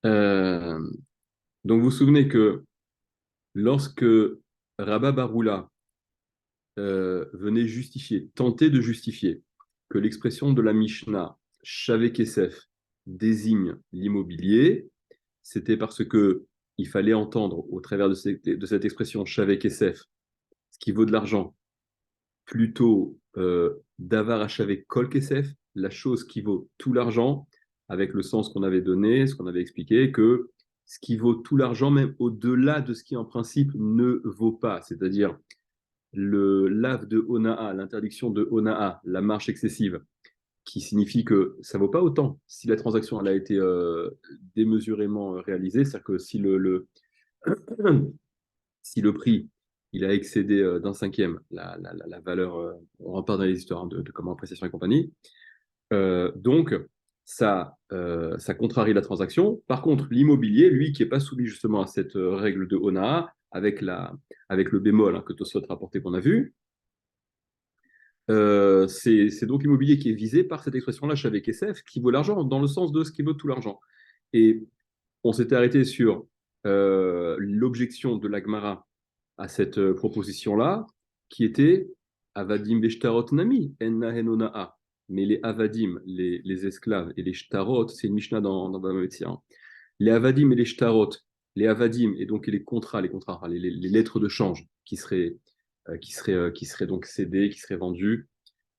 Euh, donc, vous vous souvenez que lorsque Rabba Baroula venait justifier, tenter de justifier que l'expression de la Mishnah, Shavé Kesef, désigne l'immobilier, c'était parce que il fallait entendre au travers de cette expression Shavé Kesef, ce qui vaut de l'argent, plutôt Davar Hachavé Kol Kesef, la chose qui vaut tout l'argent, avec le sens qu'on avait donné, ce qu'on avait expliqué, que ce qui vaut tout l'argent, même au-delà de ce qui en principe ne vaut pas, c'est-à-dire le lave de Onaa, l'interdiction de Onaa, la marche excessive, qui signifie que ça ne vaut pas autant si la transaction elle a été démesurément réalisée, c'est-à-dire que si le prix il a excédé d'un cinquième la valeur, on repart dans les histoires de comment appréciation et compagnie, donc ça contrarie la transaction. Par contre, l'immobilier, lui, qui n'est pas soumis justement à cette règle de Onaa, avec le bémol que Tosfot rapporté qu'on a vu, c'est donc l'immobilier qui est visé par cette expression-là, avec SF, qui vaut l'argent, dans le sens de ce qui vaut tout l'argent. Et on s'était arrêté sur l'objection de l'Agmara à cette proposition-là, qui était Avadim Veshtarot Nami, Enna Henonaa. Mais les Avadim, les esclaves, et les Shtarot, c'est une Mishnah dans Bava Metzia, hein. Les Avadim et les Shtarot, les Avadim, et donc les contrats, les lettres de change qui seraient donc cédées, qui seraient vendues,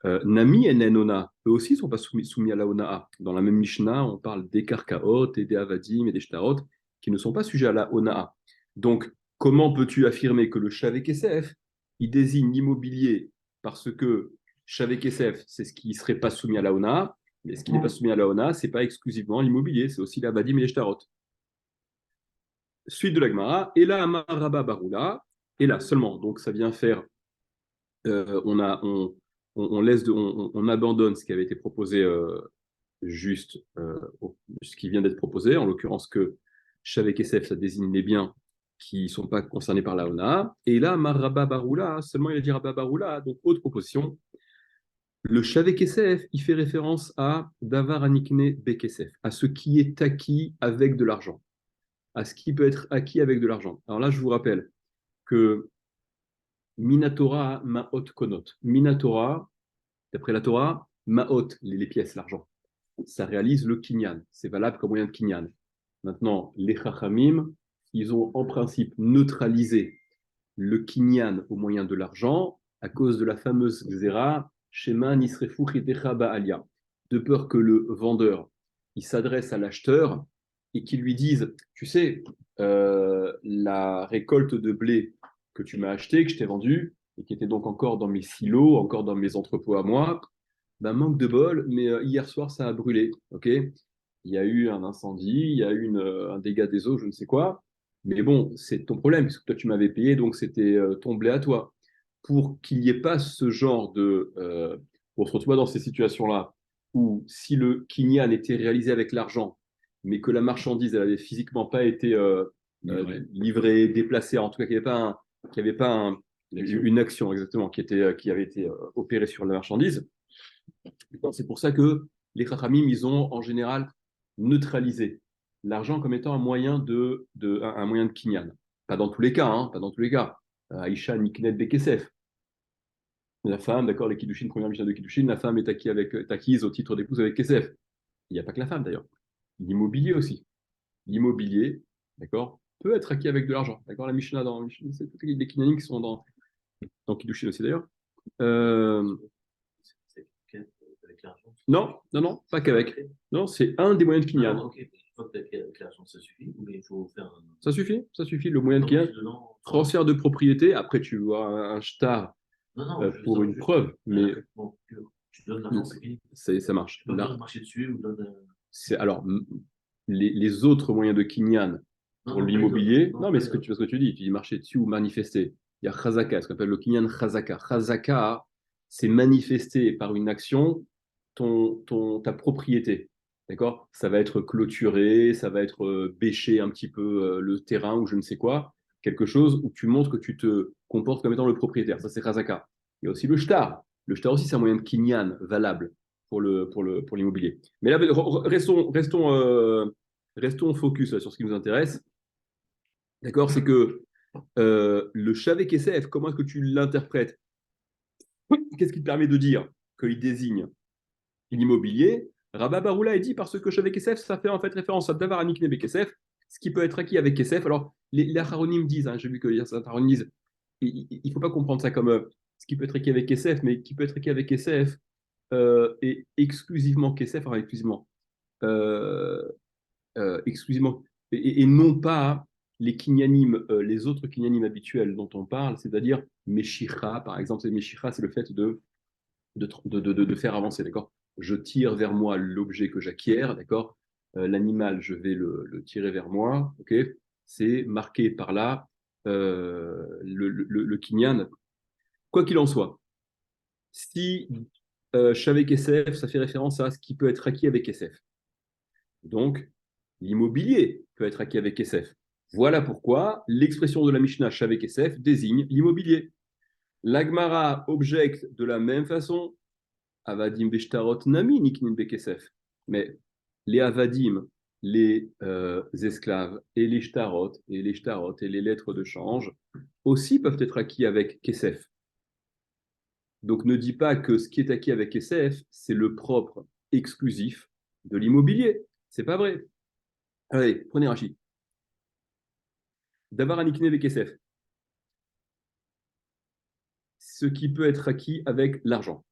Nami et Nenona, eux aussi ne sont pas soumis à la Onaa. Dans la même Mishnah, on parle des Karkaot et des Avadim et des Shtarot qui ne sont pas sujets à la Onaa. Donc, comment peux-tu affirmer que le Shavek SF, il désigne l'immobilier parce que Shavek SF, c'est ce qui ne serait pas soumis à la Onaa, mais ce qui n'est pas soumis à la Onaa, ce n'est pas exclusivement l'immobilier, c'est aussi l'Avadim et les Shtarot. Suite de la Gemara, et là, Amaraba Baroula, et là seulement, donc ça vient faire, on laisse on abandonne ce qui avait été proposé juste ce qui vient d'être proposé, en l'occurrence que Shavek SF, ça désigne les biens qui ne sont pas concernés par la ONA. Et là, Maraba Baroula, seulement il a dit Rabba Baroula, donc autre proposition. Le Shavek SF, il fait référence à Davar Anikne Bekesef, à ce qui est acquis avec de l'argent, à ce qui peut être acquis avec de l'argent. Alors là, je vous rappelle que Minatora Maot Konot. Minatora, d'après la Torah, Maot, les pièces, l'argent. Ça réalise le kinyan. C'est valable comme moyen de kinyan. Maintenant, les chachamim, ils ont en principe neutralisé le kinyan au moyen de l'argent à cause de la fameuse xéra Shema Nisrefu Chitecha Ba'alia, de peur que le vendeur il s'adresse à l'acheteur et qu'il lui dise, tu sais, la récolte de blé que tu m'as acheté, que je t'ai vendu, et qui était donc encore dans mes silos, encore dans mes entrepôts à moi, ben, manque de bol, mais hier soir, ça a brûlé. Ok, il y a eu un incendie, il y a eu un dégât des eaux, je ne sais quoi. Mais bon, c'est ton problème, puisque toi, tu m'avais payé, donc c'était ton blé à toi. Pour qu'il n'y ait pas ce genre de... on se retrouve dans ces situations-là, où si le kinyan était réalisé avec l'argent, mais que la marchandise, elle n'avait physiquement pas été livrée, déplacée, en tout cas, qu'il n'y avait pas une action exactement qui avait été opérée sur la marchandise, c'est pour ça que les Chachamim, ils ont en général neutralisé l'argent comme étant un moyen de kinyan. Pas dans tous les cas, hein, pas dans tous les cas. Aïcha Niknet Bekesef. La femme, d'accord, les Kiddushin, première Mishnah de Kiddushin, la femme est acquise au titre d'épouse avec Kesef. Il n'y a pas que la femme d'ailleurs. L'immobilier aussi. L'immobilier, d'accord, peut être acquis avec de l'argent. D'accord, la Mishnah c'est toutes les kinyanim qui sont dans Kiddushin aussi d'ailleurs. Euh, Avec l'argent. non, non, non, pas qu'avec. Non, c'est un des moyens de Ah, kinyan. ok. Une fois que avec l'argent, ça suffit, ou il faut faire un. Ça suffit, ça suffit. Le moyen de kinyan, Dedans. transfert de propriété. Après, tu vois un shtar Non, non, pour une preuve, mais bon, tu donnes l'argent, c'est fini. ça marche. Tu peux Là, pas marcher dessus ou donne. alors les autres moyens de kinyan Non, pour non, pas les autres. l'immobilier. Non, Non, mais pas les ce autres. que tu dis, tu dis marcher dessus ou manifester. Il y a chazaka, ce qu'on appelle le kinyan chazaka. Chazaka, c'est manifester par une action ta propriété. D'accord? Ça va être clôturé, ça va être bêcher un petit peu le terrain ou je ne sais quoi. Quelque chose où tu montres que tu te comportes comme étant le propriétaire. Ça, c'est chazaka. Il y a aussi le shtar. Le shtar aussi, c'est un moyen de kinyan valable pour l'immobilier. Mais là, restons restons focus là, sur ce qui nous intéresse. D'accord? C'est que le Shavé Kesef, comment est-ce que tu l'interprètes? Qu'est-ce qui te permet de dire qu'il désigne l'immobilier? Rabba Baroula est dit parce que Shavé Kesef, ça fait en fait référence à Davar Anikne Kesef, ce qui peut être acquis avec Kesef. Alors, les Acharonim disent, hein, j'ai vu que les Acharonim disent, il ne faut pas comprendre ça comme ce qui peut être acquis avec Kesef, mais qui peut être acquis avec Kesef et exclusivement Kesef, enfin exclusivement, euh, exclusivement et non pas les kinyanim, les autres kinyanim habituels dont on parle, c'est-à-dire Meshicha, par exemple. Meshicha, c'est le fait de faire avancer, d'accord? Je tire vers moi l'objet que j'acquiers, d'accord? L'animal, je vais le tirer vers moi, ok? C'est marqué par là le kinyan. Quoi qu'il en soit, si Shavek Kesef, ça fait référence à ce qui peut être acquis avec Kesef. Donc, l'immobilier peut être acquis avec SF. Voilà pourquoi l'expression de la Mishnah Shavek SF désigne l'immobilier. L'Agmara objecte de la même façon Avadim Beshtarot Nami Niknin Bekesef. Mais les Avadim, les esclaves et les shtarot et les lettres de change aussi peuvent être acquis avec Kesef. Donc ne dis pas que ce qui est acquis avec Kesef, c'est le propre exclusif de l'immobilier. C'est pas vrai. Allez, prenez Rachid. Davar Anikne Bekesef. Ce qui peut être acquis avec l'argent.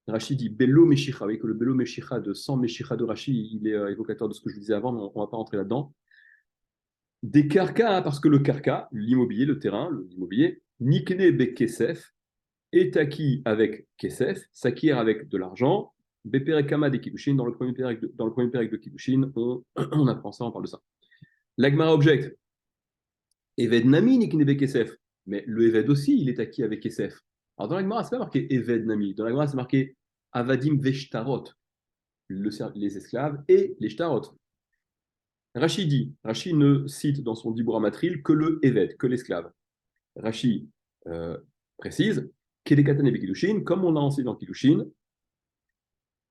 Rachid dit Bello Meshicha, oui, que le Bello Meshicha de 100 Meshicha de Rachid, il est évocateur de ce que je vous disais avant, mais on ne va pas rentrer là-dedans. Des carcas, hein, parce que le carca, l'immobilier, le terrain, l'immobilier, Nikne Bekesef, est acquis avec Kesef, s'acquiert avec de l'argent. Beperekama de Kiddushin, dans le premier pérec de Kiddushin, on apprend ça, on parle de ça. L'Agmara objecte Eved Nami Nikne Bekesef, mais le Eved aussi, il est acquis avec Kesef. Alors dans la Gemara, ce n'est pas marqué Eved Nami. Dans la Gemara, c'est marqué Avadim Veshtarot, les esclaves et les Shtarot. Rashi dit, Rashi ne cite dans son Dibur Matril que le Eved, que l'esclave. Rashi précise Kedekatan et Bekidushin, comme on a enseigné dans Kidushin,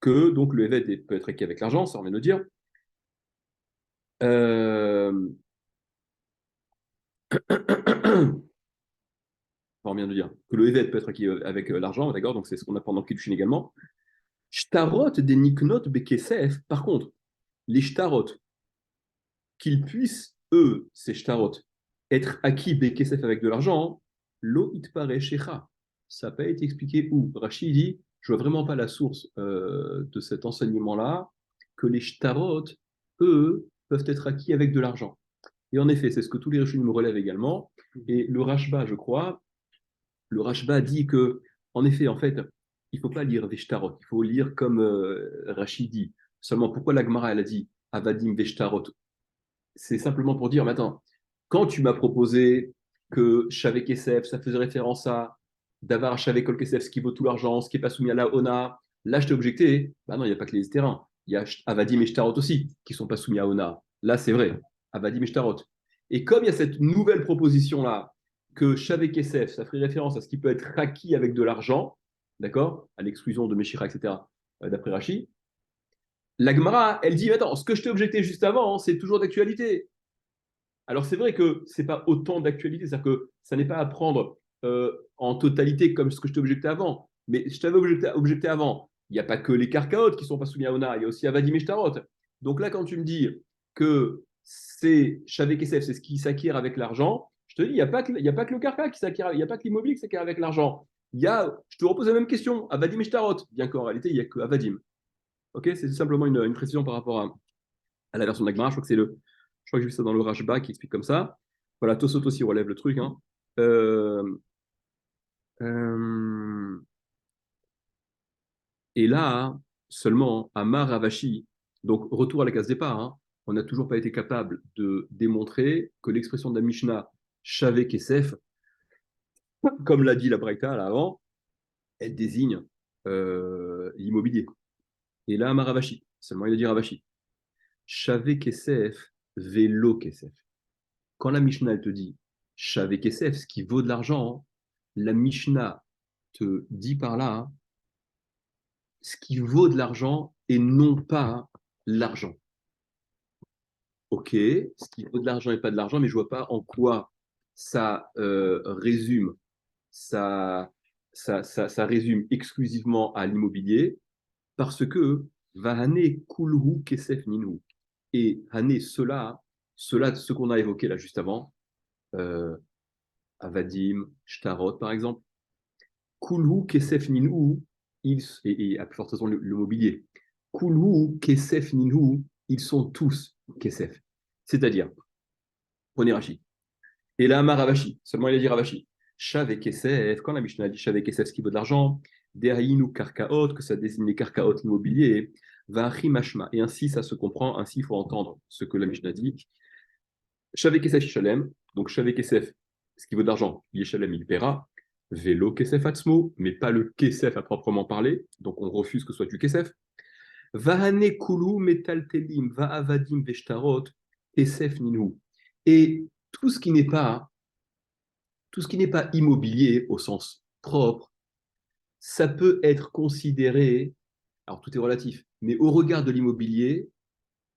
que donc le Eved peut être acquis avec l'argent, ça on vient de dire. On vient de dire que le Eved peut être acquis avec l'argent, d'accord? Donc c'est ce qu'on apprend dans Kiddushin également. Shtarot des Niknot Bekesef, par contre, les Shtarot, qu'ils puissent, eux, ces Shtarot, être acquis Bekesef avec de l'argent, lo itpare shecha. Ça n'a pas été expliqué où. Rachid dit, je vois vraiment pas la source de cet enseignement-là, que les Shtarot, eux, peuvent être acquis avec de l'argent. Et en effet, c'est ce que tous les Rishonim me relèvent également. Et le Rashba, je crois, le Rashba dit que, en effet, en fait, il ne faut pas lire Veshtarot, il faut lire comme Rachid dit. Seulement, pourquoi la Gemara, elle a dit Avadim Veshtarot? C'est simplement pour dire, maintenant, quand tu m'as proposé que Shavek Kesef, ça faisait référence à Davar Shavek Kol Kesef, ce qui vaut tout l'argent, ce qui n'est pas soumis à la Ona, là, je t'ai objecté, bah non, il n'y a pas que les terrains. Il y a Avadim et Shtarot aussi, qui ne sont pas soumis à Ona. Là, c'est vrai, Avadim et Shtarot. Et comme il y a cette nouvelle proposition-là, que Shavek Kesef, ça ferait référence à ce qui peut être acquis avec de l'argent, d'accord, à l'exclusion de Meshira, etc., d'après Rashi, la Gemara, elle dit, attends, ce que je t'ai objecté juste avant, hein, c'est toujours d'actualité. Alors c'est vrai que c'est pas autant d'actualité, c'est-à-dire que ça n'est pas à prendre en totalité comme ce que je t'ai objecté avant. Mais je t'avais objecté avant, il n'y a pas que les carcaotes qui sont pas soumis à Ona, il y a aussi Avadim et Shtarot. Donc là, quand tu me dis que c'est Shavek Kesef, c'est ce qui s'acquiert avec l'argent, je te dis, il y a pas que le carca qui s'acquiert, il n'y a pas que l'immobilier qui s'acquiert avec l'argent. Je te repose la même question, Avadim et Shtarot, bien qu'en réalité, il n'y a que Avadim. Ok, c'est simplement une précision par rapport à la version de l'Agmara. Je crois que j'ai vu ça dans le Rashba qui explique comme ça. Voilà, Tosot aussi relève le truc, hein. Euh, euh, et là, seulement, à Maravashi, donc retour à la case départ, hein, on n'a toujours pas été capable de démontrer que l'expression de la Mishnah, Shavek Kesef, comme l'a dit la Braïta là avant, elle désigne l'immobilier. Et là, Maravashi, seulement il a dit Ravashi. Shavek Kesef, Velo Kesef. Quand la Mishnah elle te dit Shavek Kesef, ce qui vaut de l'argent, hein, la Mishnah te dit par là hein, ce qui vaut de l'argent et non pas l'argent. ok, ce qui vaut de l'argent et pas de l'argent, mais je vois pas en quoi ça résume, ça, ça résume exclusivement à l'immobilier, parce que Vahane kulhu kesef minhu. Et Hane, cela, ce qu'on a évoqué là juste avant, euh, Avadim, Shtarot par exemple, kulhu kesef minhu, et à plus forte raison le mobilier, kulhu kesef minhu, ils sont tous kesef. C'est-à-dire, prenez Rashi. Et là, Ravashi, seulement il a dit Ravashi. Shav et Kesef, quand la Mishnah dit Shav et Kesef, ce qui vaut de l'argent, Derhaïnu Karkaot, que ça désigne les Karkaot immobiliers, Vachi Mashma. Et ainsi, ça se comprend, ainsi il faut entendre ce que la Mishnah dit. Shav et Kesef Yishalem, donc Shav et Kesef, ce qui vaut de l'argent, Yishalem il paiera. Vélo Kesef Atzmo, mais pas le Kesef à proprement parler, donc on refuse que ce soit du Kesef. Vahane Kulu Metal Telim, Vaavadim Veshtarot, Kesef Ninu. Et tout ce qui n'est pas immobilier au sens propre, ça peut être considéré, alors tout est relatif, mais au regard de l'immobilier,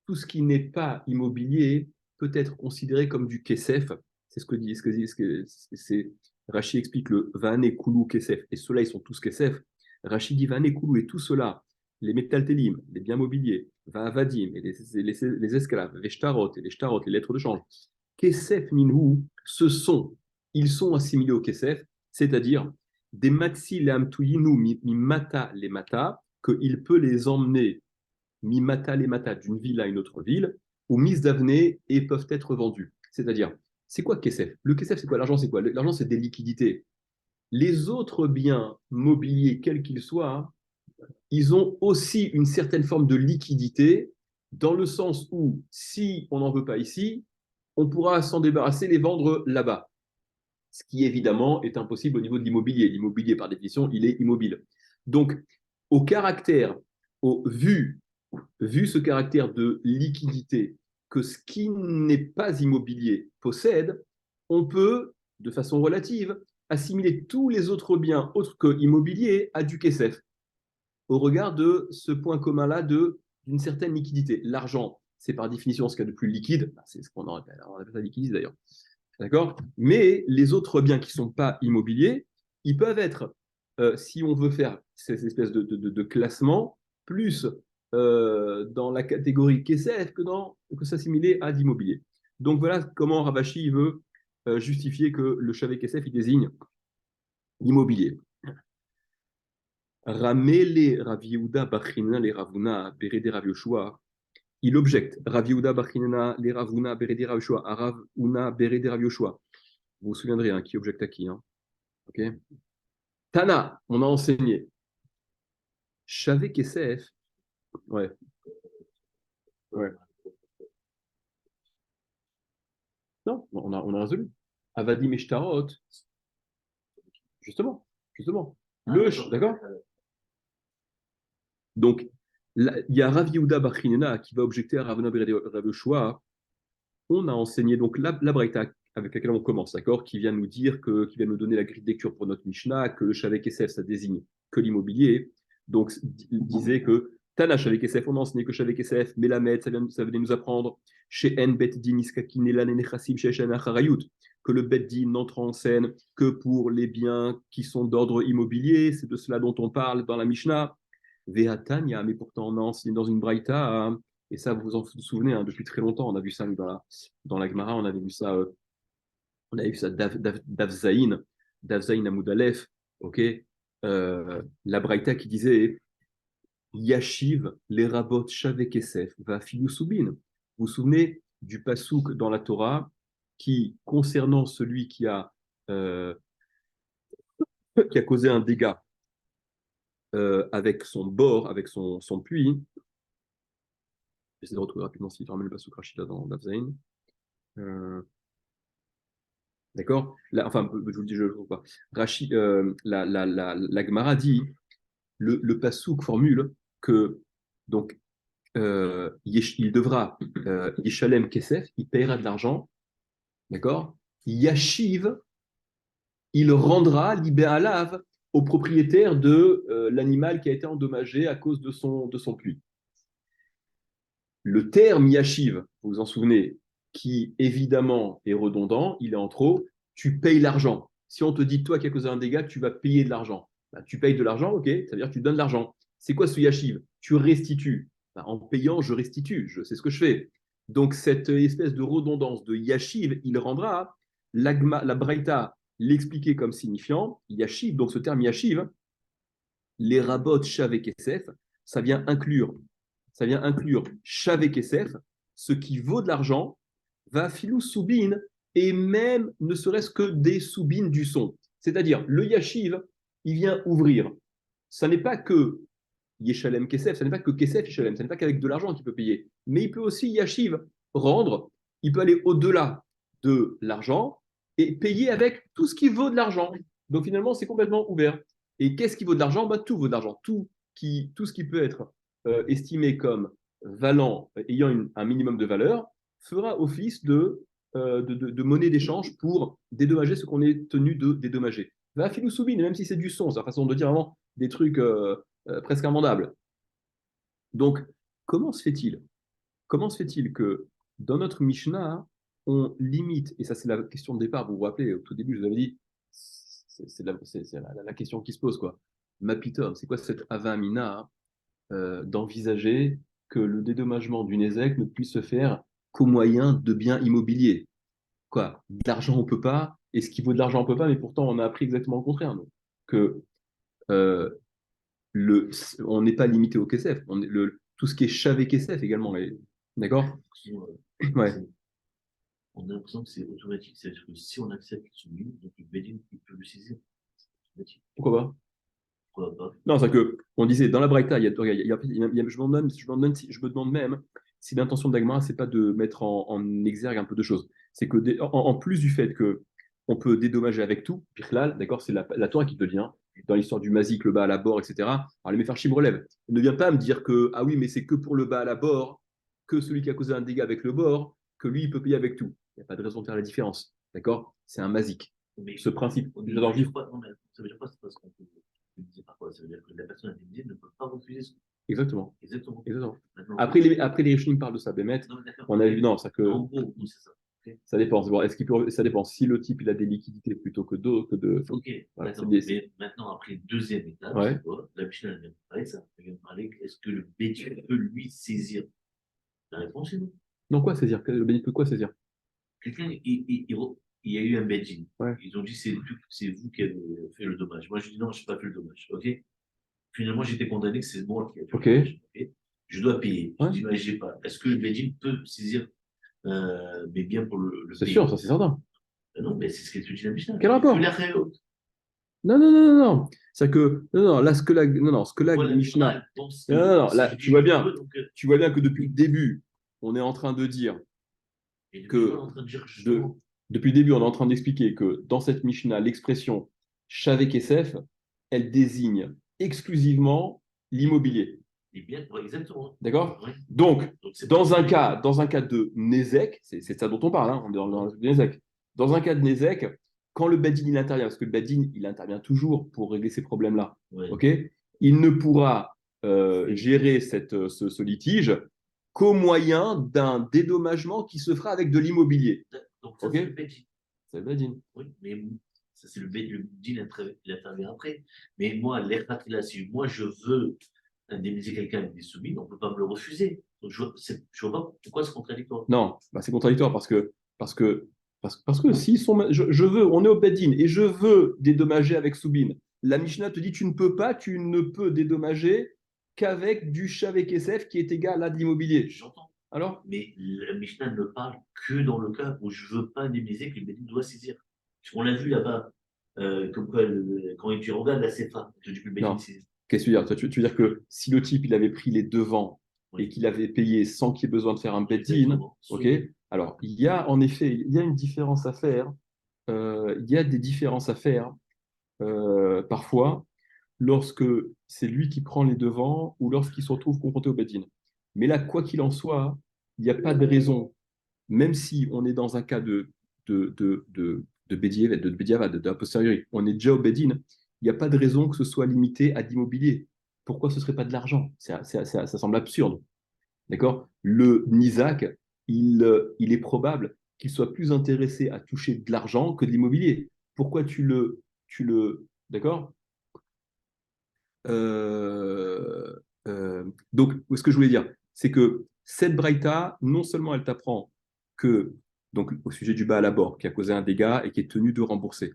tout ce qui n'est pas immobilier peut être considéré comme du kesef. C'est ce que dit, c'est, Rashi explique le vane koulou kesef, et ceux-là, ils sont tous kesef. Rashi dit vane koulou, et tout cela, les métaltélim, les biens mobiliers, vaavadim, et les esclaves, les shtarot, et les shtarot, les lettres de change, kesef minhu, ils sont assimilés au kesef, c'est-à-dire des matsi le amtuyinu mi mata les mata, qu'il peut les emmener mi mata les mata d'une ville à une autre ville, ou mis d'avenir et peuvent être vendus. C'est-à-dire, c'est quoi kesef? Le kesef, c'est quoi? L'argent, c'est quoi? L'argent, c'est des liquidités. Les autres biens mobiliers, quels qu'ils soient, ils ont aussi une certaine forme de liquidité, dans le sens où, si on n'en veut pas ici, on pourra s'en débarrasser, les vendre là-bas. Ce qui, évidemment, est impossible au niveau de l'immobilier. L'immobilier, par définition, il est immobile. Donc, au caractère, vu ce caractère de liquidité que ce qui n'est pas immobilier possède, on peut, de façon relative, assimiler tous les autres biens autres que immobiliers à du kesef, au regard de ce point commun-là d'une certaine liquidité. L'argent, c'est par définition ce qu'il y a de plus liquide, c'est ce qu'on appelle ça liquidité d'ailleurs. D'accord? Mais les autres biens qui ne sont pas immobiliers, ils peuvent être, si on veut faire cette espèce de classement, plus dans la catégorie KSF que s'assimiler à d'immobilier. Donc voilà comment Ravashi veut justifier que le Shavé KSF, il désigne l'immobilier. Ramele Rav Yehuda Bachinina les Ravuna Berede Rav Yoshua. Il objecte Rav Yehuda Bachinina les Ravuna Berede Rav Yoshua à Ravuna Berede Rav Yoshua. Vous vous souviendrez, hein, qui objecte à qui. Hein. Okay. Tana, on a enseigné. Shavé Kesef. Ouais. Ouais. Non, on a résolu. Avadim et Shtarot. Justement. D'accord. Donc, il y a Rav Yehuda Bar Chinena qui va objecter à Ravuna Rav Yoshua. On a enseigné donc la Braïta avec laquelle on commence, d'accord, qui vient nous dire qui vient nous donner la grille de lecture pour notre Mishnah, que le Shavek Kesef, ça désigne que l'immobilier. Donc, il disait que Tana Shavek Kesef, on a enseigné que Shavek Kesef, Melamed, ça venait nous apprendre chez En Bet Din Iskakin Elan Enechassim Sheshan Acharayut, que le Bet Din n'entre en scène que pour les biens qui sont d'ordre immobilier. C'est de cela dont on parle dans la Mishnah. Vehatania, mais pourtant on a enseigné dans une Braïta. Et ça, vous vous en souvenez, hein, depuis très longtemps, on a vu ça dans la Gemara, on avait vu ça, Davzaïn Amoud Aleph, ok, la Braïta qui disait Yashiv les rabot Shavek Kesef va Soubin. Vous vous souvenez du pasouk dans la Torah qui, concernant celui qui a causé un dégât avec son bord, avec son puits. J'essaie de retrouver rapidement si je ramène le pasouk Rachida dans Davzaïn. D'accord. Enfin, je vous le dis, je ne le trouve pas. Rachid, la Gemara dit, le Passouk formule que donc il devra Yeshalem Kesef, il paiera de l'argent, d'accord. Yashiv, il rendra l'ibéalav au propriétaire de l'animal qui a été endommagé à cause de son pluie. Le terme Yashiv, vous vous en souvenez, qui évidemment est redondant, il est en trop, tu payes l'argent. Si on te dit, toi qui as causé un dégât, tu vas payer de l'argent. Bah, tu payes de l'argent, ok, ça veut dire que tu donnes de l'argent. C'est quoi ce Yashiv? Tu restitues. Bah, en payant, je restitue, c'est ce que je fais. Donc cette espèce de redondance de Yashiv, il rendra la Braïta l'expliquer comme signifiant Yashiv, donc ce terme Yashiv, les rabots Shav et Kesef, ça vient inclure Shav et Kesef, ce qui vaut de l'argent, va filou soubine, et même ne serait-ce que des soubines du son. C'est-à-dire, le Yashiv, il vient ouvrir. Ça n'est pas que Yeshalem Kesef, ça n'est pas que Kesef Yeshalem, ça n'est pas qu'avec de l'argent qu'il peut payer, mais il peut aussi Yashiv rendre, il peut aller au-delà de l'argent et payer avec tout ce qui vaut de l'argent. Donc finalement, c'est complètement ouvert. Et qu'est-ce qui vaut de l'argent? Bah, tout vaut de l'argent. Tout ce qui peut être estimé comme valant, ayant un minimum de valeur, fera office de monnaie d'échange pour dédommager ce qu'on est tenu de dédommager. Va filou soubine, même si c'est du son, c'est la façon de dire vraiment des trucs presque immandables. Donc, comment se fait-il Comment se fait-il que dans notre Mishnah, on limite, et ça c'est la question de départ, vous vous rappelez, au tout début, je vous avais dit, c'est la question qui se pose, quoi. Mapitom, c'est quoi cette avamina d'envisager que le dédommagement d'une ézec ne puisse se faire qu'au moyen de biens immobiliers? Quoi, de l'argent on peut pas, et ce qui vaut de l'argent on peut pas, mais pourtant on a appris exactement le contraire, nous. Que euh, on n'est pas limité au KSF, tout ce qui est chavé KSF également, d'accord? Ouais. On a l'impression que c'est automatique, c'est-à-dire que si on accepte ce livre, donc le Bédine, il peut le saisir. Pourquoi pas? Pourquoi pas? Non, c'est que on disait dans la Braïta, je me demande même si l'intention d'Agmara, c'est pas de mettre en exergue un peu de choses. C'est que en plus du fait que on peut dédommager avec tout, Pirlal, d'accord, c'est la Torah qui te dit, hein, dans l'histoire du Mazik, le bas à la bord, etc. Alors les Mefarchim relèvent. Ne vient pas me dire que ah oui, mais c'est que pour le bas à la bord, que celui qui a causé un dégât avec le bord, que lui il peut payer avec tout. Il n'y a pas de raison de faire la différence, d'accord? C'est un Mazik. Mais Ce principe. j'adore vivre. Ça veut dire pas, c'est parce qu'on peut. Ça veut dire que la personne indemnisée ne peut pas refuser ce. Exactement. Exactement. Exactement. Maintenant, Après, les Rishonim parlent de ça, Bémet. On a vu, non, ça que. en gros, c'est ça. Okay. Ça dépend. Bon, ça dépend. Si le type il a des liquidités plutôt que d'autres, que de. Ok, voilà, mais maintenant, après la étape, ouais. La Mishnah vient de parler de ça. Elle vient de parler est-ce que le bédine peut lui saisir? La réponse est non. Non, quoi saisir? Le bédine peut quoi saisir? Quelqu'un, il y a eu un bédine. Ouais. Ils ont dit c'est vous qui avez fait le dommage. Moi, je dis non, je n'ai pas fait le dommage. Ok. Finalement, j'étais condamné que c'est moi qui ai fait le dommage. Okay. Je dois payer. Ouais. Je dis, mais j'ai pas. Est-ce que le bédine peut saisir mes biens pour le c'est payer? C'est sûr, ça c'est certain. Non, mais c'est ce qu'elle te dit la Mishnah. Quel rapport? Non, non, non, non, non. C'est que, non, non, là, ce que la Mishnah. Non, non, non, là, tu vois bien que depuis le début, on est en train de dire que depuis le début, on est en train d'expliquer que dans cette Mishnah, l'expression Shavek Kesef, elle désigne exclusivement l'immobilier. Exactement. D'accord? Ouais. Donc dans un cas de Nézek, c'est ça dont on parle, hein, dans Nézek. Dans un cas de Nézek, quand le Badin il intervient, parce que le Badin il intervient toujours pour régler ces problèmes-là, ouais. Okay, il ne pourra gérer ce litige qu'au moyen d'un dédommagement qui se fera avec de l'immobilier. Donc ça, okay, c'est le Badin. C'est le Badin. Oui, mais ça c'est le Badin, il intervient après. Mais moi, si moi je veux indemniser quelqu'un avec des soubines, on ne peut pas me le refuser. Donc je vois pas pourquoi c'est contradictoire. Non, bah c'est contradictoire parce que s'ils sont, je veux, on est au Bedin et je veux dédommager avec soubine. La Mishnah te dit tu ne peux dédommager qu'avec du Shavek Kesef qui est égal à de l'immobilier. J'entends. Alors? Mais la Mishnah ne parle que dans le cas où je ne veux pas indemniser que le Bedin doit saisir. On l'a vu là-bas, comme quoi, quand tu regardes la CFA, tu dis que le Bedin saisit. Qu'est-ce que tu veux dire? Tu veux dire que si le type il avait pris les devants, oui, et qu'il avait payé sans qu'il y ait besoin de faire un bet-in, ok? Alors, il y a en effet, il y a une différence à faire. Il y a des différences à faire parfois lorsque c'est lui qui prend les devants ou lorsqu'il se retrouve confronté au bet-in. Mais là, quoi qu'il en soit, il n'y a pas de raison, même si on est dans un cas de Bediavad, de posteriori, on est déjà au bet-in, il n'y a pas de raison que ce soit limité à d'immobilier. Pourquoi ce ne serait pas de l'argent? Ça semble absurde. d'accord, le Nizak, il est probable qu'il soit plus intéressé à toucher de l'argent que de l'immobilier. Pourquoi d'accord? Euh, donc, ce que je voulais dire, c'est que cette braïta, non seulement elle t'apprend que, donc au sujet du bas à la bord, qui a causé un dégât et qui est tenu de rembourser,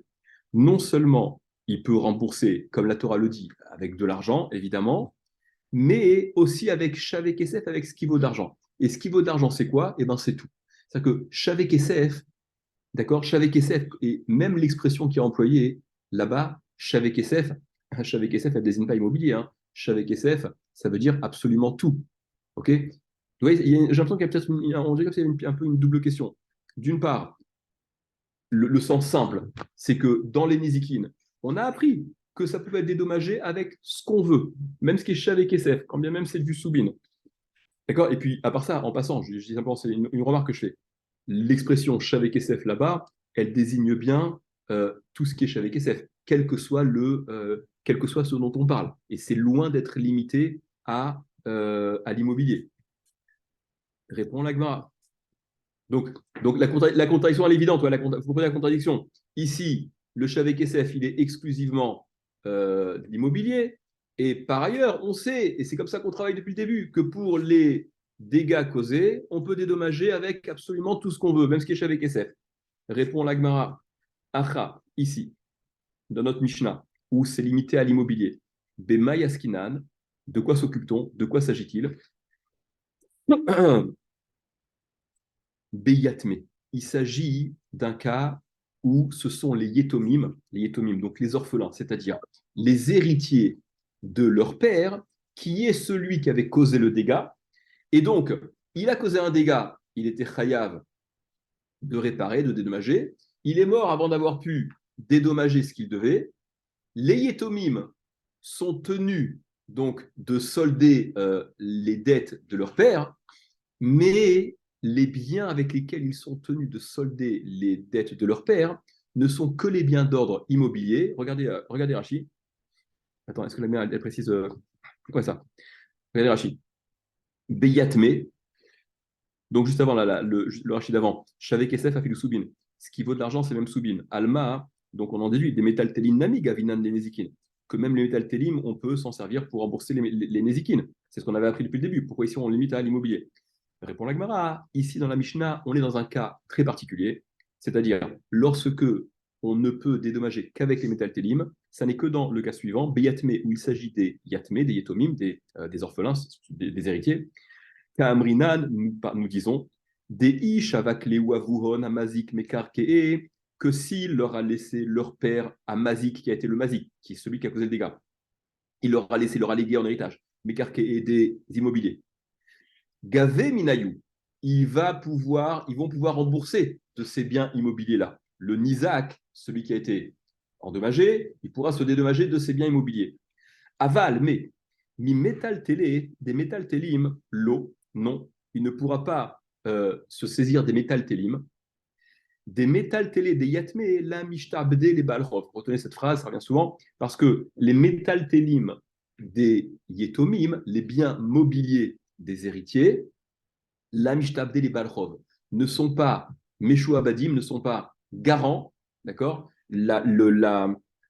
non seulement il peut rembourser, comme la Torah le dit, avec de l'argent, évidemment, mais aussi avec Shavek Kesef, avec ce qui vaut d'argent. Et ce qui vaut d'argent, c'est quoi? Eh bien, c'est tout. C'est-à-dire que Shavek Kesef, d'accord, Shavek Kesef, et même l'expression qui est employée là-bas, Shavek Kesef, Shavek Kesef, elle ne désigne pas immobilier. Hein. Shavek Kesef, ça veut dire absolument tout. OK? Vous voyez, j'ai l'impression qu'il y a peut-être on dirait qu'il y a un peu une double question. D'une part, le sens simple, c'est que dans les Nizikines, on a appris que ça peut être dédommagé avec ce qu'on veut, même ce qui est Shavek Kesef, quand bien même c'est du Soubin. D'accord? Et puis, à part ça, en passant, je dis simplement, c'est une remarque que je fais. L'expression Shavek SF là-bas, elle désigne bien tout ce qui est Shavek SF, quel que soit ce dont on parle. Et c'est loin d'être limité à l'immobilier. Répond l'Agmara. Donc, la contradiction, elle est évidente. Vous comprenez la contradiction. Ici, le Shavek SF, il est exclusivement de l'immobilier. Et par ailleurs, on sait, et c'est comme ça qu'on travaille depuis le début, que pour les dégâts causés, on peut dédommager avec absolument tout ce qu'on veut, même ce qui est Shavek SF. Répond l'Agmara. Acha, ici, dans notre Mishnah, où c'est limité à l'immobilier. Bema yaskinan, de quoi s'occupe-t-on? De quoi s'agit-il? Beyatme. Il s'agit d'un cas où ce sont les yétomim, donc les orphelins, c'est-à-dire les héritiers de leur père, qui est celui qui avait causé le dégât. Et donc, il a causé un dégât, il était chayav de réparer, de dédommager. Il est mort avant d'avoir pu dédommager ce qu'il devait. Les yétomim sont tenus donc de solder les dettes de leur père, mais les biens avec lesquels ils sont tenus de solder les dettes de leur père ne sont que les biens d'ordre immobilier. Regardez Rachid. Attends, est-ce que la mienne, elle précise quoi ça? Regardez Rachid. Beyatme, donc juste avant le Rachid d'avant, Shavek Esef a fait le soubin. Ce qui vaut de l'argent, c'est même soubin. Alma, donc on en déduit des métal télim nami gavinan des nézikines. Que même les métal télim, on peut s'en servir pour rembourser les nézikines. C'est ce qu'on avait appris depuis le début. Pourquoi ici on limite à l'immobilier? Répond la Gemara. Ici, dans la Mishnah, on est dans un cas très particulier, c'est-à-dire lorsque on ne peut dédommager qu'avec les métal télim, ça n'est que dans le cas suivant, Beyatme, où il s'agit des yatme, des yetomim, des orphelins, des héritiers. Kaamrinan, nous disons, des ish avec les wavuhon amazik mekarkee, que s'il leur a laissé leur père à Mazik, qui a été le Mazik, qui est celui qui a causé le dégât, il leur a légué en héritage, mekarkee des immobiliers. Gavé Minayou, ils vont pouvoir rembourser de ces biens immobiliers-là. Le Nizak, celui qui a été endommagé, il pourra se dédommager de ces biens immobiliers. Aval, mais mi métal télé, des métal télim, l'eau, non, il ne pourra pas se saisir des métal télim. Des métal télé, des yatme, la mishtabde, les balrov. Retenez cette phrase, ça revient souvent, parce que les métal télim des yetomim, les biens mobiliers des héritiers, la mishtabde, les balrov, ne sont pas, Meshu Abadim, ne sont pas garants, d'accord?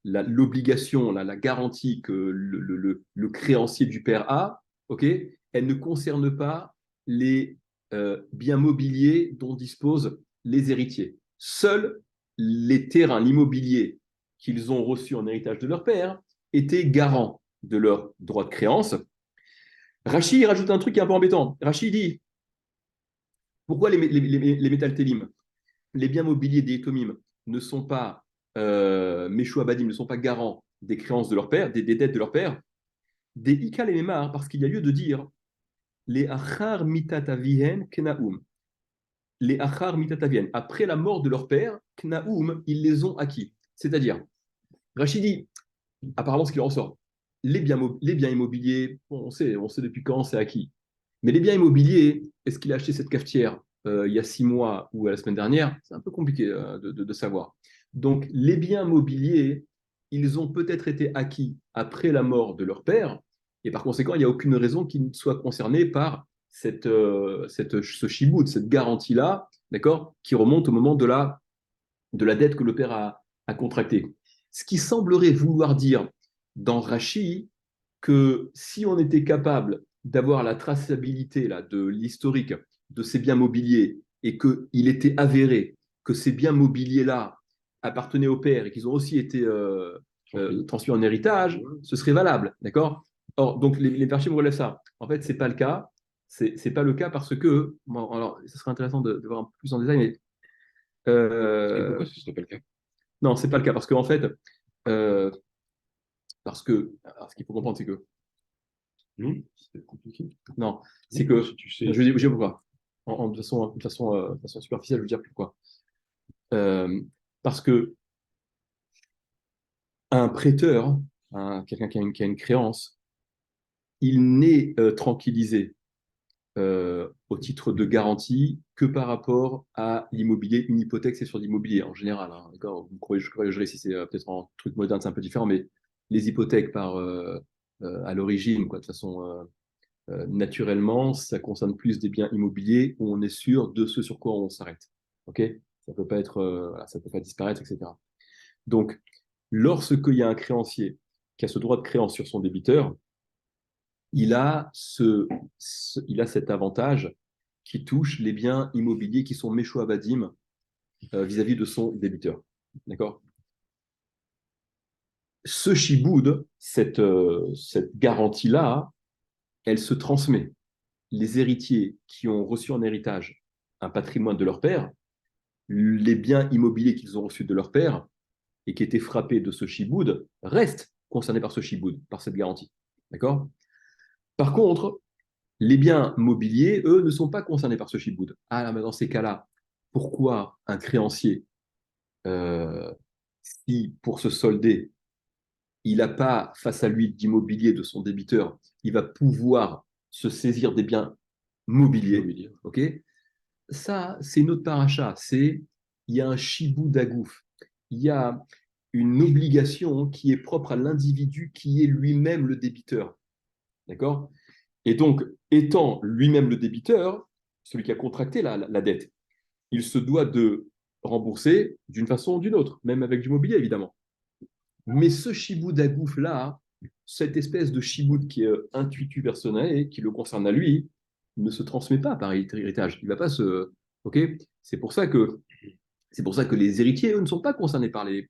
L'obligation, la garantie que le créancier du père a, ok, elle ne concerne pas les biens mobiliers dont disposent les héritiers. Seuls les terrains, l'immobilier qu'ils ont reçu en héritage de leur père étaient garants de leur droit de créance. Rachid rajoute un truc qui est un peu embêtant. Rachid dit, pourquoi les métal télim, les biens mobiliers des Etomim ne sont pas Meshu Abadim, ne sont pas garants des créances de leur père, des dettes de leur père, des Ikal et Memar, parce qu'il y a lieu de dire les Achar Mitatavihen Knaum. Les Achar Mitatavihen, après la mort de leur père, Knaum, ils les ont acquis. C'est-à-dire, Rachidi, apparemment ce qu'il en ressort, les biens immobiliers, on sait depuis quand c'est acquis. Mais les biens immobiliers, est-ce qu'il a acheté cette cafetière il y a 6 mois ou la semaine dernière? C'est un peu compliqué de savoir. Donc, les biens mobiliers, ils ont peut-être été acquis après la mort de leur père, et par conséquent, il n'y a aucune raison qu'ils ne soient concernés par ce shiboud, cette garantie-là, d'accord, qui remonte au moment de la dette que le père a contractée. Ce qui semblerait vouloir dire dans Rachi que si on était capable d'avoir la traçabilité là, de l'historique de ces biens mobiliers et qu'il était avéré que ces biens mobiliers-là appartenaient au père et qu'ils ont aussi été transmis en héritage, ce serait valable, d'accord? Or, donc les me relèvent ça. En fait, c'est pas le cas. C'est pas le cas parce que, bon, alors, ce serait intéressant de voir un peu plus en détail, mais pourquoi ce n'est pas le cas? non, c'est pas le cas parce qu'en fait, euh, alors, ce qu'il faut comprendre, c'est que C'est compliqué. non, c'est que Si tu sais. je vais dire pourquoi. De façon superficielle, je veux dire pourquoi. Parce que un prêteur, quelqu'un qui a une créance, il n'est tranquillisé au titre de garantie que par rapport à l'immobilier. Une hypothèque, c'est sur l'immobilier en général. Hein, d'accord, vous croyez, je corrigerai si c'est peut-être un truc moderne, c'est un peu différent, mais les hypothèques à l'origine, quoi, de façon naturellement, ça concerne plus des biens immobiliers où on est sûr de ce sur quoi on s'arrête. Ok, ça peut pas être, voilà, ça peut pas disparaître, etc. Donc, lorsqu'il y a un créancier qui a ce droit de créance sur son débiteur, il a cet avantage qui touche les biens immobiliers qui sont méchou abadim vis-à-vis de son débiteur. D'accord? Ce shiboud, cette garantie-là, elle se transmet. Les héritiers qui ont reçu en héritage un patrimoine de leur père, les biens immobiliers qu'ils ont reçus de leur père et qui étaient frappés de ce shiboud restent concernés par ce shiboud, par cette garantie. D'accord? Par contre, les biens mobiliers, eux, ne sont pas concernés par ce shiboud. Ah, là, mais dans ces cas-là, pourquoi un créancier, euh, si pour se solder, il n'a pas face à lui d'immobilier de son débiteur, il va pouvoir se saisir des biens mobiliers, ok? Ça, c'est une autre paracha. Il y a un shibou d'agouf. Il y a une obligation qui est propre à l'individu qui est lui-même le débiteur. D'accord? Et donc, étant lui-même le débiteur, celui qui a contracté la dette, il se doit de rembourser d'une façon ou d'une autre, même avec du mobilier, évidemment. Mais ce shibou d'agouf-là, cette espèce de shibou qui est intuitu personnel, qui le concerne à lui, ne se transmet pas par héritage. Il va pas se. Ok. C'est pour ça que les héritiers, eux, ne sont pas concernés par les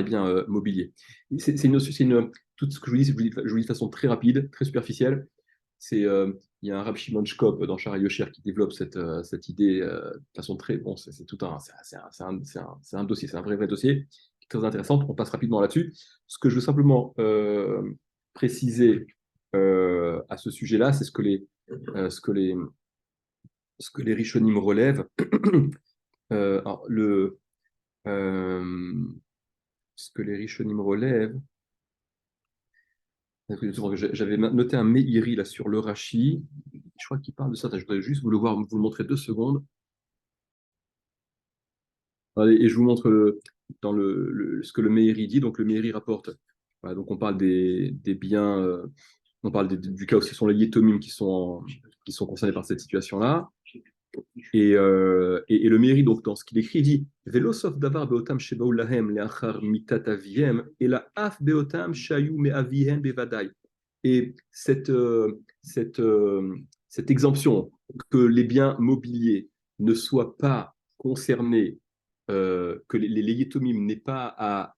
biens mobiliers. Tout ce que je vous dis de façon très rapide, très superficielle. Il y a un Rav Shimon Shkop dans Shara Yosher qui développe cette idée de façon très. Bon, c'est tout c'est un dossier, c'est un vrai dossier très intéressant. On passe rapidement là-dessus. Ce que je veux simplement préciser à ce sujet-là, c'est ce que les Rishonim relèvent. Alors, euh, ce que les Rishonim relèvent, j'avais noté un Meiri là sur le Rashi. Je crois qu'il parle de ça. Je voudrais juste vous le montrer 2 secondes. Allez, et je vous montre ce que le Meiri dit. Donc le Meiri rapporte. Voilà, donc on parle des biens, on parle du cas où ce sont les Yetomim qui sont concernés par cette situation-là. Et le Meiri, donc, dans ce qu'il écrit, il dit Velosof davar beotam shebaou lahem leachar mitat aviem et la af beotam shayu me avihem bevadai. Et cette exemption que les biens mobiliers ne soient pas concernés, que les Yetomim n'aient pas à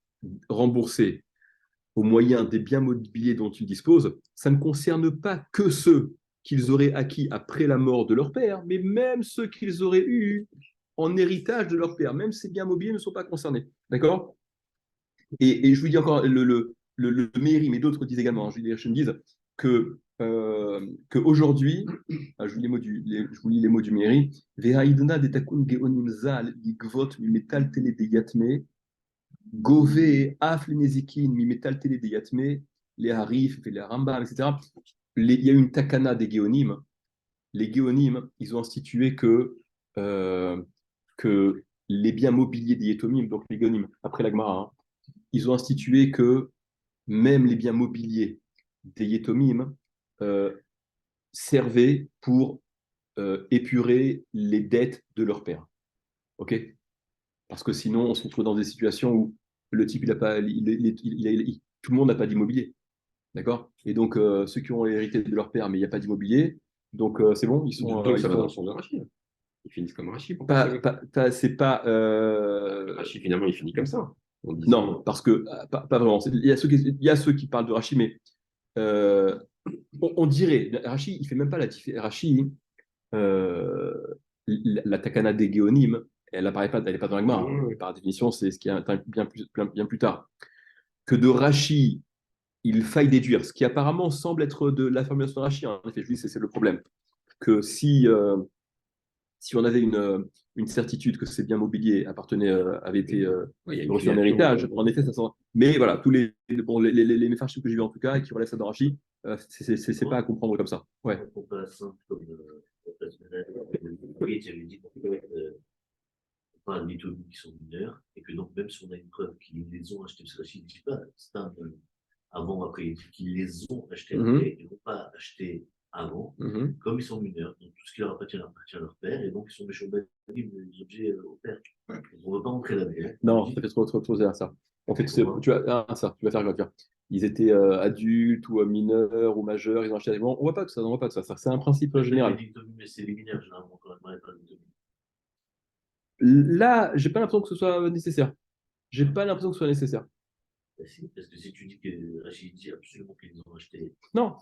rembourser au moyen des biens mobiliers dont ils disposent, ça ne concerne pas que ceux qu'ils auraient acquis après la mort de leur père, mais même ceux qu'ils auraient eus en héritage de leur père. Même ces biens mobiliers ne sont pas concernés. D'accord? Et je vous dis encore, le Meiri, mais d'autres disent également, je me dis qu'aujourd'hui, je vous lis les mots du Meiri, Vehaidna de takun geonim zal ligvot mi metal tele de yatme Gové, Af, les Nezikin, Mimetal Télé des Yatme, les Harif, les Rambam, etc. Il y a une takana des Géonim. Les Géonim, ils ont institué que les biens mobiliers des Yetomim, donc les Géonim, après la Gemara, hein, ils ont institué que même les biens mobiliers des Yetomim, euh, servaient pour épurer les dettes de leur père. OK? Parce que sinon, on se retrouve dans des situations où le type, il a pas, tout le monde n'a pas d'immobilier. D'accord? Et donc, ceux qui ont hérité de leur père, mais il n'y a pas d'immobilier, donc c'est bon, ils sont. Donc, ça ils va dans le sont sens de Rachid. Ils finissent comme Rachid. c'est pas. Rachid, finalement, il finit comme ça. Non, parce que pas vraiment. Il y a ceux qui parlent de Rachid, mais on dirait. Rachid, il fait même pas la différence. Rachid, euh, la takana des géonymes, elle apparaît pas, elle n'est pas dans la Gemara. Par définition, c'est ce qui est bien plus tard. Que de Rachid, il faille déduire, ce qui apparemment semble être de la formulation de Rachid. En effet, je dis c'est le problème. Que si on avait une certitude que ces biens mobiliers avaient été reçus en héritage, en effet, ça sent. Mais voilà, tous les méfarchim que j'ai vus en tout cas, et qui relèvent ça d'Arachi, c'est pas à comprendre comme ça. Ouais. On passe comme oui, tu avais dit pas les taux qui sont mineurs, et que donc même si on a une preuve qu'ils les ont achetés, parce que Rachid ne dit pas c'est un avant ou après, il dit qu'ils les ont achetés après, ils n'ont pas acheté avant, comme ils sont mineurs. Donc tout ce qui leur appartient à leur père, et donc ils sont méchants les objets au père. On ne veut pas entrer là-dedans. Non, ça fait trop à ça. En fait, tu vas faire quoi. Ils étaient adultes ou mineurs ou majeurs, ils ont acheté. On voit pas de ça, on voit pas de ça. C'est un principe général. Mais c'est les mineurs, généralement, quand même, pas les Là, j'ai pas l'impression que ce soit nécessaire. J'ai pas l'impression que ce soit nécessaire. Parce que si tu dis que Rachid dit absolument qu'ils ont acheté. Non,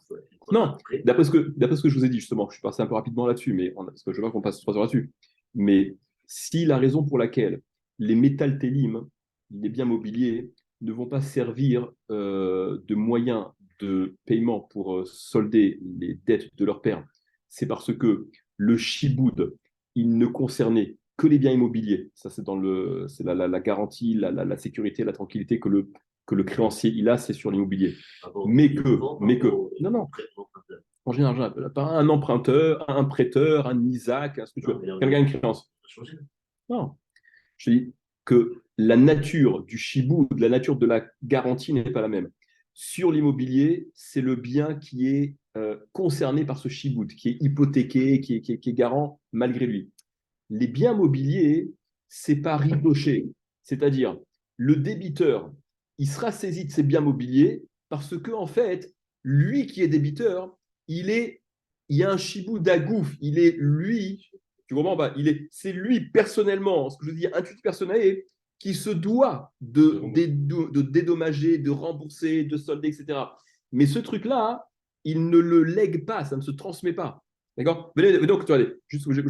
non. D'après ce que je vous ai dit, justement, je suis passé un peu rapidement là-dessus, mais parce que je vois qu'on passe 3 heures là-dessus. Mais si la raison pour laquelle les métal télim, les biens mobiliers, ne vont pas servir de moyen de paiement pour solder les dettes de leur père, c'est parce que le shiboud, il ne concernait que les biens immobiliers. Ça, c'est la garantie, la sécurité, la tranquillité que le créancier il a, c'est sur l'immobilier. Mais que, non, en général, pas un emprunteur, un prêteur, un Isaac, ce que tu veux, quelqu'un a une créance. Non, je dis que la nature du chibou, la nature de la garantie n'est pas la même. Sur l'immobilier, c'est le bien qui est concerné par ce chibout, qui est hypothéqué, qui est garant malgré lui. Les biens mobiliers, c'est pas ricoché, c'est-à-dire le débiteur, il sera saisi de ses biens mobiliers parce que en fait, lui qui est débiteur, il y a un chibou d'agouf, il est lui, tu comprends pas, c'est lui personnellement, ce que je veux dire, intuitif personnel, qui se doit de dédommager, de rembourser, de solder, etc. Mais ce truc-là, il ne le lègue pas, ça ne se transmet pas. D'accord? Donc, tu vois, juste, je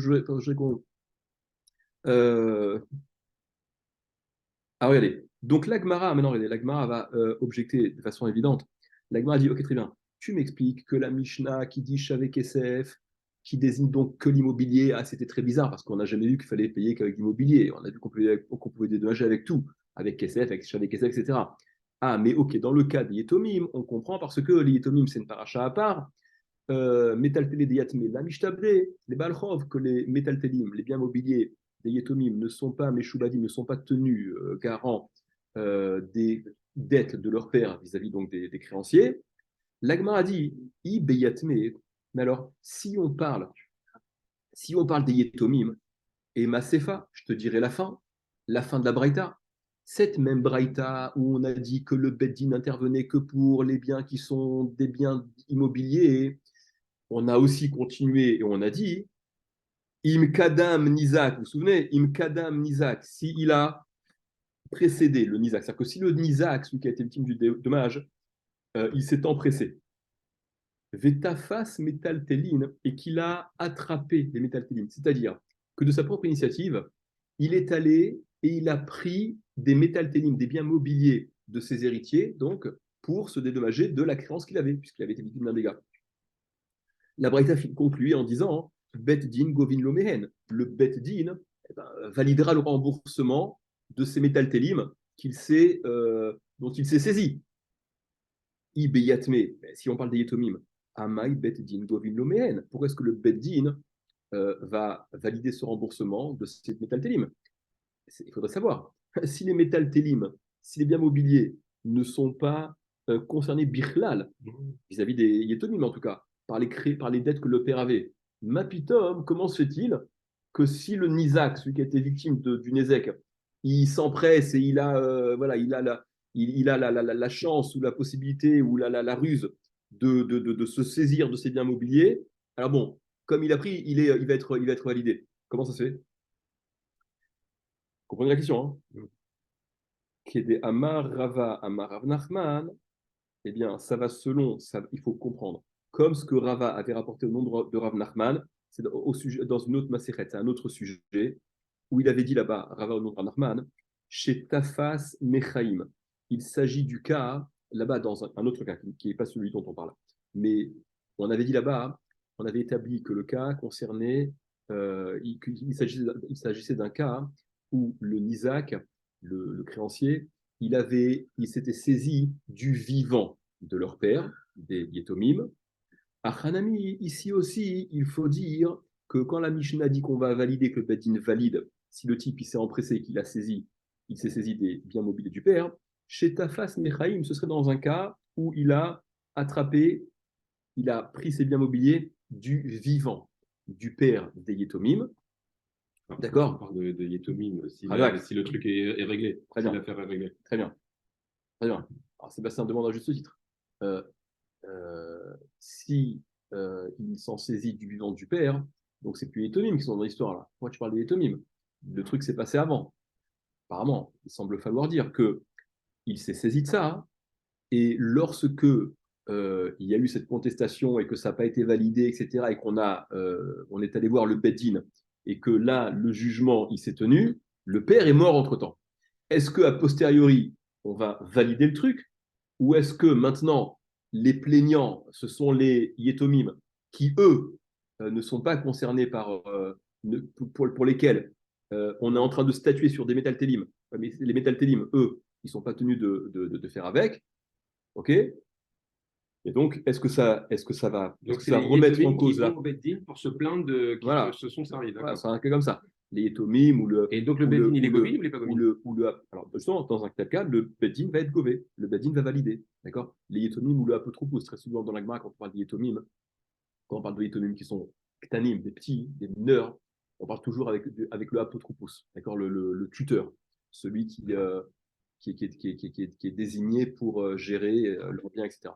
regardez. Donc, l'Agmara, maintenant, regardez, l'Agmara va objecter de façon évidente. L'Agmara dit, ok, très bien, tu m'expliques que la Mishnah qui dit Shavek SF, qui désigne donc que l'immobilier, c'était très bizarre parce qu'on n'a jamais vu qu'il fallait payer qu'avec l'immobilier. On a vu qu'on pouvait dédommager avec tout, avec KSF, avec Shavek SF, etc. Ah, mais ok, dans le cas des Yetomim, on comprend parce que les Yetomim, c'est une paracha à part. Metaltelé des Yatmé, la Mishtabre, les Balchov, que les Metaltelim, les biens mobiliers des Yetomim ne sont pas, Meshubadim, ne sont pas tenus garants des dettes de leur père vis-à-vis donc des créanciers. L'Agma a dit, I beyatme. Mais alors, si on parle des Yetomim et Masefa, je te dirai la fin de la Braïta. Cette même Braïta où on a dit que le Beddin n'intervenait que pour les biens qui sont des biens immobiliers, on a aussi continué et on a dit Im Kadam Nizak, vous vous souvenez Im Kadam Nizak, s'il a précédé le Nizak, c'est-à-dire que si le Nizak, celui qui a été victime du dommage, il s'est empressé, Vetafas Metaltelin, et qu'il a attrapé les Metaltelin, c'est-à-dire que de sa propre initiative, il est allé et il a pris des Metaltelin, des biens mobiliers de ses héritiers, donc pour se dédommager de la créance qu'il avait, puisqu'il avait été victime d'un dégât. La Braïta conclut en disant Bet din govin lomehen. Le Bet din validera le remboursement de ces métal télim dont il s'est saisi. Ibeyatme, si on parle des yetomim, amai Bet din govin lomehen. Pourquoi est-ce que le Bet din va valider ce remboursement de ces métal télim? Il faudrait savoir. Si les métal télim, si les biens mobiliers ne sont pas concernés birlal, vis-à-vis des yetomim en tout cas, par les dettes que le père avait. Mapitom, comment se fait-il que si le Nizak, celui qui a été victime du Nézek, il s'empresse et voilà, il a la chance ou la possibilité ou la ruse de se saisir de ses biens mobiliers, alors bon, comme il a pris, il va être validé. Comment ça se fait? Vous comprenez la question, hein? Kede Amar Rava Amar Rav Nachman, eh bien, ça va selon, il faut comprendre. Comme ce que Rava avait rapporté au nom de Rav Nachman, c'est dans une autre Masechet, c'est un autre sujet, où il avait dit là-bas, Rava au nom de Rav Nachman, chez Tafas Mechaim. Il s'agit du cas, là-bas, dans un autre cas, qui n'est pas celui dont on parle. Mais on avait dit là-bas, on avait établi que le cas concernait, il s'agissait d'un cas où le Nizak, le créancier, il s'était saisi du vivant de leur père, des Yetomim. À Hanami, ici aussi, il faut dire que quand la Mishnah dit qu'on va valider, que le Bedin valide, si le type il s'est empressé, qu'il a saisi, il s'est saisi des biens mobiliers du père, chez Tafas Mechaim, ce serait dans un cas où il a attrapé, il a pris ses biens mobiliers du vivant, du père des Yetomim. D'accord. On parle de Yetomim, si le truc est réglé, très si bien. l'affaire est réglée. Très bien. Très bien. Alors Sébastien demande à juste titre. Si il s'en saisit du vivant du père, donc c'est plus les Yetomim qui sont dans l'histoire là. Moi, tu parles des Yetomim. Le truc s'est passé avant. Apparemment, il semble falloir dire que il s'est saisi de ça, et lorsque il y a eu cette contestation et que ça n'a pas été validé, etc., et on est allé voir le Beddin, et que là, le jugement, il s'est tenu, le père est mort entre-temps. Est-ce qu'à posteriori, on va valider le truc, ou est-ce que maintenant, les plaignants, ce sont les Yetomim, qui, eux, ne sont pas concernés pour lesquels on est en train de statuer sur des métaltélim, mais les métaltélim, eux, ils ne sont pas tenus de faire avec, ok? Et donc, est-ce que ça va remettre en cause là pour se plaindre de qui voilà. se sont servis. Voilà, c'est un cas comme ça. Les Yetomim ou le. Et donc le Beddin, il est gové ou il n'est pas gové? Alors, justement, dans un tel cas, le Beddin va être gové. Le Beddin va valider. D'accord? Les Yetomim ou le Apotropos, très souvent dans la Gemara, quand on parle des Yetomim, quand on parle de Yetomim qui sont Ktanim, des petits, des mineurs, on parle toujours avec le Apotropos, d'accord? Le tuteur, celui qui est désigné pour gérer leurs biens, etc.